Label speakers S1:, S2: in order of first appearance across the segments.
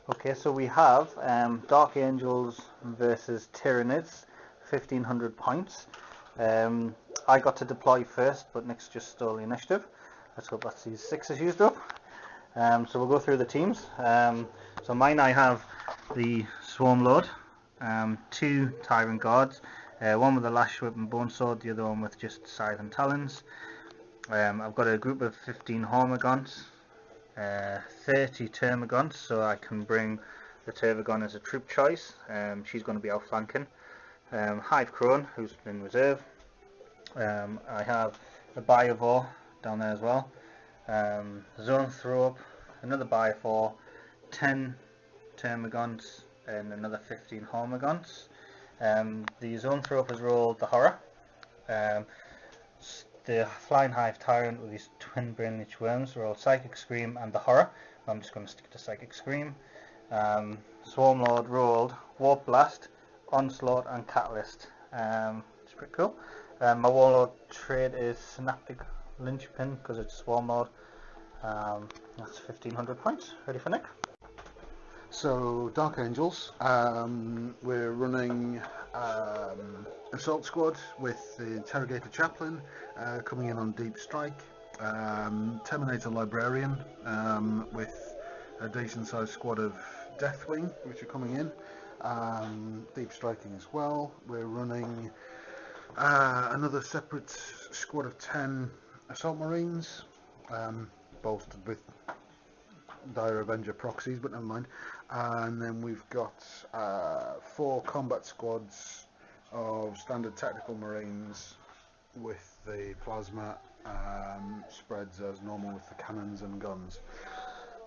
S1: Okay, so we have Dark Angels versus Tyranids 1500 points. I got to deploy first, but Nick's just stole the initiative. Let's hope that's these 6 used up. So we'll go through the teams. So mine, I have the Swarm Lord, 2 Tyrant Guards, one with a Lash Whip and Bone Sword, the other one with just Scythe and Talons. I've got a group of 15 Hormagaunts, 30 Termagants, so I can bring the Termagant as a troop choice. She's going to be outflanking. Hive Crone, who's in reserve. I have a Biovore down there as well. Zone Throw Up, another Biovore, 10 Termagants and another 15 Hormagaunts. The Zone Throw Up has rolled the Horror. The Flying Hive Tyrant with his twin Brain Leech Worms rolled Psychic Scream and the Horror. I'm just going to stick to Psychic Scream. Swarm Lord rolled Warp Blast, Onslaught and Catalyst. It's pretty cool. My Warlord trait is Synaptic Linchpin because it's Swarm Lord. That's 1500 points. Ready for Nick?
S2: So, Dark Angels, we're running Assault Squad with the Interrogator Chaplain coming in on Deep Strike, Terminator Librarian with a decent sized squad of Deathwing which are coming in, Deep Striking as well. We're running another separate squad of 10 Assault Marines, bolstered with Dire Avenger proxies, but never mind. And then we've got 4 combat squads of standard tactical marines with the plasma spreads as normal with the cannons and guns.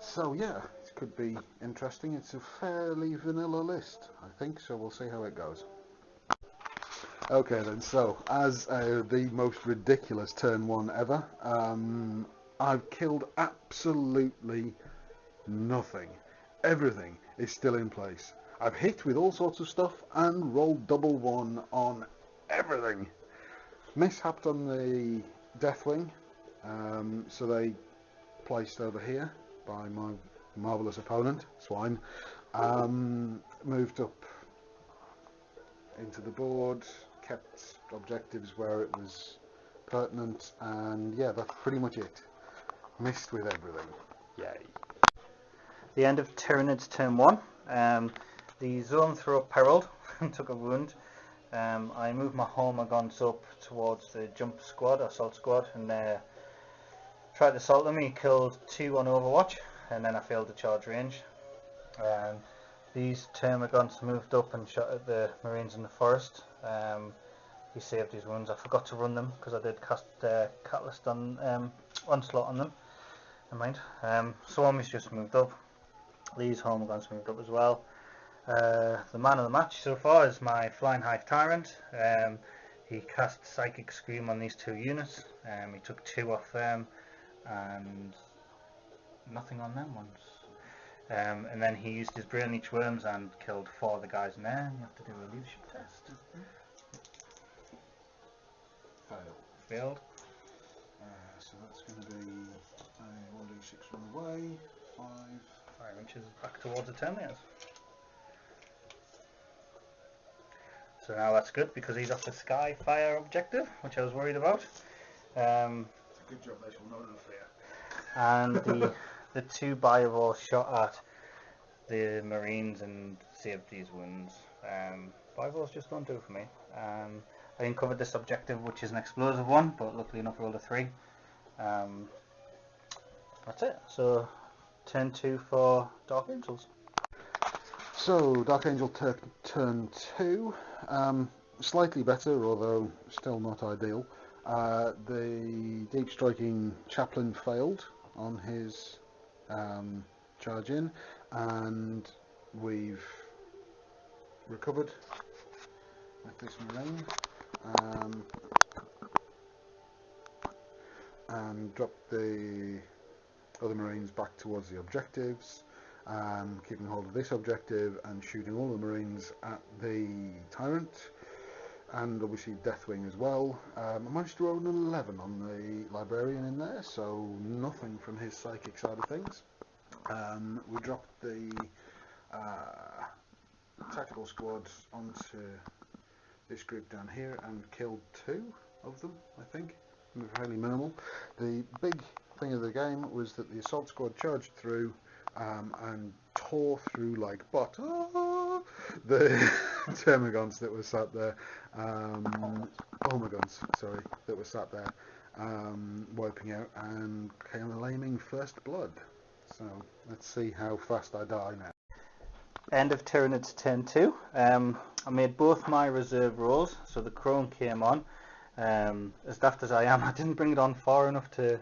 S2: So yeah, it could be interesting. It's a fairly vanilla list, I think, so we'll see how it goes. Okay then, so as the most ridiculous turn 1 ever, I've killed absolutely nothing. Everything is still in place. I've hit with all sorts of stuff and rolled double 1 on everything. Mishapped on the Deathwing, so they placed over here by my marvellous opponent, Swine. Moved up into the board, kept objectives where it was pertinent, and yeah, that's pretty much it. Missed with everything. Yay.
S1: The end of Tyranids turn 1. The Zone Throw Up perilled and took a wound. I moved my Hormagaunts up towards the Jump Squad, Assault Squad, and tried to assault them. He killed 2 on Overwatch, and then I failed to charge range. These Termagants moved up and shot at the Marines in the forest. He saved his wounds. I forgot to run them because I did cast Catalyst on Onslaught on them. Never mind. Swarm has just moved up. These Hormagaunts moved up as well. The man of the match so far is my Flying Hive Tyrant. He cast Psychic Scream on these 2 units. He took 2 off them and nothing on them ones. And then he used his Brain Leech Worms and killed 4 of the guys in there. You have to do a leadership test. Failed.
S2: So that's going to be a 1d6 run away, 5
S1: inches back towards the Terminators. So now that's good because he's off the Sky Fire objective, which I was worried about.
S2: It's a good job they shall know no fear.
S1: And the 2 Biovore shot at the Marines and saved these wounds. Biovore's just don't do for me. I uncovered this objective, which is an explosive one, but luckily enough rolled a 3. That's it. So turn 2 for Dark Angels.
S2: So Dark Angel turn 2, slightly better, although still not ideal. The Deep Striking Chaplain failed on his charge in, and we've recovered with this Marine and dropped the other Marines back towards the objectives, keeping hold of this objective and shooting all the Marines at the Tyrant, and obviously Deathwing as well. I managed to roll an 11 on the Librarian in there, so nothing from his psychic side of things. We dropped the tactical squad onto this group down here and killed 2 of them, I think. Fairly minimal. The big thing of the game was that the assault squad charged through and tore through like butter the termagants that were sat there, omagons, sorry, that were sat there, wiping out and claiming first blood. So let's see how fast I die now.
S1: End of Tyranids turn 2. I made both my reserve rolls, so the crone came on. As daft as I am, I didn't bring it on far enough to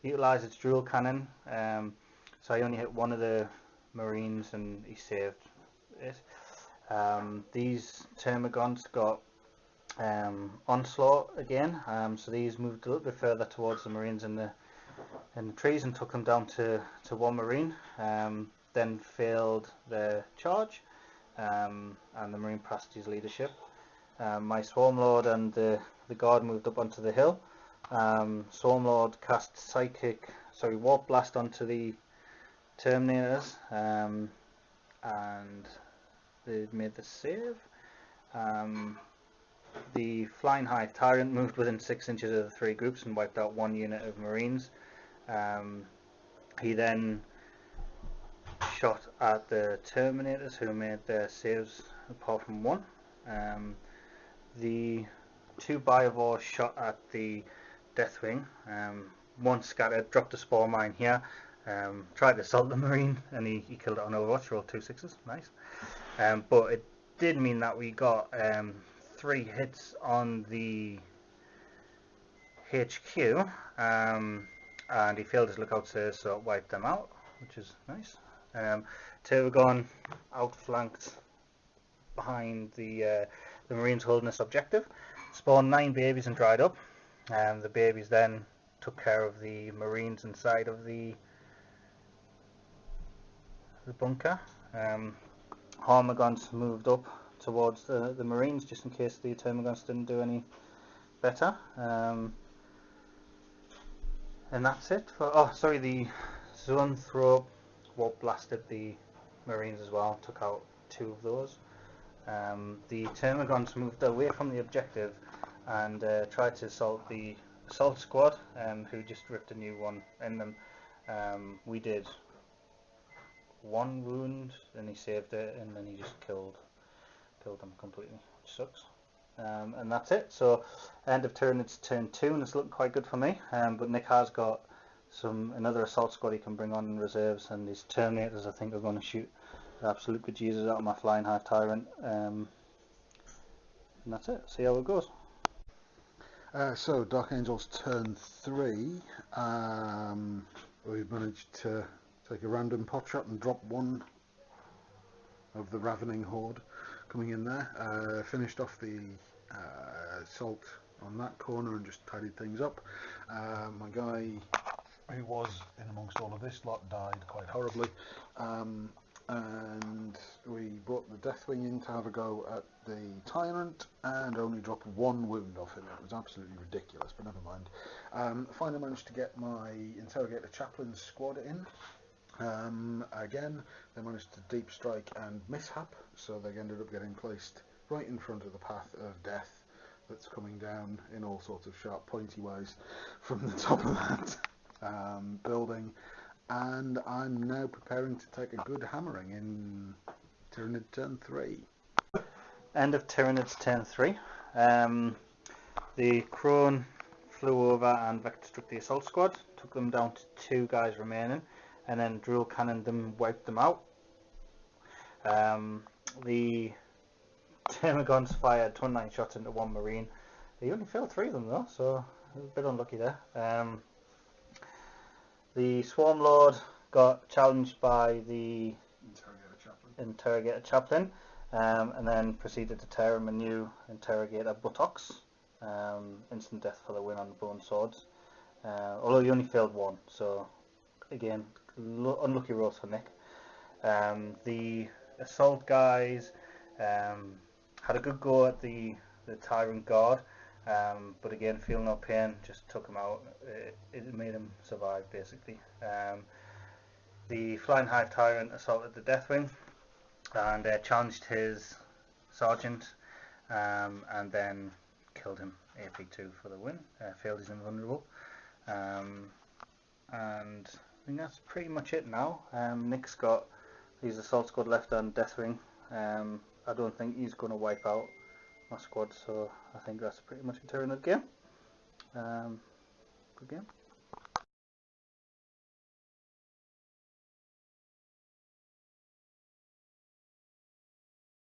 S1: utilise its dual cannon, so I only hit one of the marines and he saved it. These termagants got onslaught again, so these moved a little bit further towards the marines in the trees and took them down to 1 marine. Then failed their charge, and the marine passed his leadership. My Swarmlord and the guard moved up onto the hill. Swarmlord cast Warp Blast onto the Terminators, and they made the save. The Flying High Tyrant moved within 6 inches of the 3 groups and wiped out 1 unit of marines. He then shot at the Terminators, who made their saves apart from 1. The 2 Biovores shot at the Deathwing. 1 scattered, dropped a spore mine here, tried to assault the marine, and he killed it on Overwatch. Rolled 2 6s, nice. But it did mean that we got 3 hits on the HQ, and he failed his lookout save, so it wiped them out, which is nice. Terragon outflanked behind the marines holding this objective, spawned 9 babies and dried up. The babies then took care of the marines inside of the bunker. Harmagons moved up towards the marines just in case the termagants didn't do any better. And that's it. The zone throw warp blasted the marines as well, took out 2 of those. The termagants moved away from the objective and tried to assault the assault squad, who just ripped a new one in them. We did 1 wound and he saved it, and then he just killed them completely, which sucks. And that's it. So end of turn, it's turn 2, and it's looking quite good for me. But Nick has got another assault squad he can bring on in reserves, and these Terminators I think are going to shoot the absolute bejesus out of my Flying High Tyrant. And that's it. See how it goes.
S2: So Dark Angels turn 3. We've managed to take a random pot shot and drop 1 of the ravening horde coming in there. Finished off the assault on that corner and just tidied things up. My guy who was in amongst all of this lot died quite horribly, and we brought the Deathwing in to have a go at the Tyrant and only dropped 1 wound off him. It was absolutely ridiculous, but never mind. Finally managed to get my Interrogator Chaplain's squad in. Again, they managed to deep strike and mishap, so they ended up getting placed right in front of the path of death that's coming down in all sorts of sharp pointy ways from the top of that building, and I'm now preparing to take a good hammering in Tyranid turn 3.
S1: End of Tyranids turn 3. The crone flew over and vector struck the assault squad, took them down to 2 guys remaining, and then dual cannoned them, wiped them out. The termagants fired 29 shots into 1 marine. They only failed 3 of them though, so a bit unlucky there. The Swarmlord got challenged by the Interrogator Chaplain, and then proceeded to tear him a new Interrogator buttocks. Instant death for the win on the bone swords. Although he only failed 1, so again, unlucky rolls for Nick. The assault guys had a good go at the Tyrant guard, but again, feel no pain, just took him out. It made him survive basically. The Flying High Tyrant assaulted the Deathwing, and challenged his sergeant, and then killed him. AP2 for the win. Failed his invulnerable. And I think that's pretty much it now. Nick's got his assault squad left on Deathwing. I don't think he's going to wipe out my squad, so I think that's pretty much a Tyranid game. Good game.